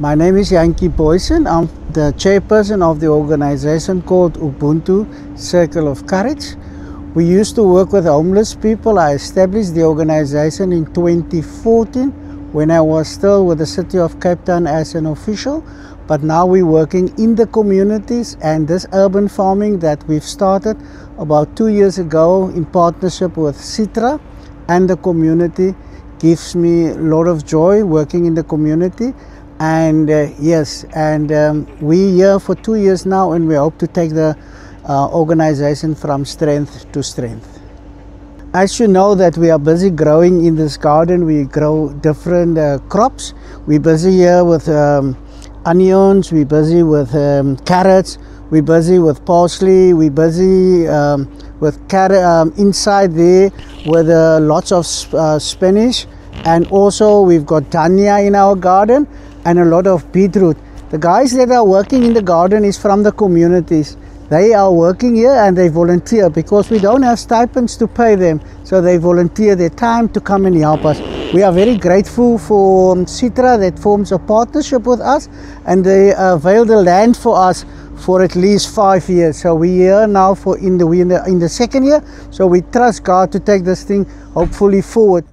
My name is Yankee Boysen. I'm the chairperson of the organization called Ubuntu Circle of Courage. We used to work with homeless people. I established the organization in 2014 when I was still with the City of Cape Town as an official. But now we're working in the communities, and this urban farming that we've started about 2 years ago in partnership with Citra and the community gives me a lot of joy working in the community. And we're here for 2 years now, and we hope to take the organization from strength to strength. As you know that we are busy growing in this garden, we grow different crops. We're busy here with onions, we're busy with carrots, we're busy with parsley, we're busy with carrot inside there with lots of spinach, and also we've got dhania in our garden and a lot of beetroot. The guys that are working in the garden is from the communities. They are working here and they volunteer because we don't have stipends to pay them, so they volunteer their time to come and help us. We are very grateful for Citra that forms a partnership with us, and they avail the land for us for at least 5 years. So we're here now in the second year, so we trust God to take this thing hopefully forward.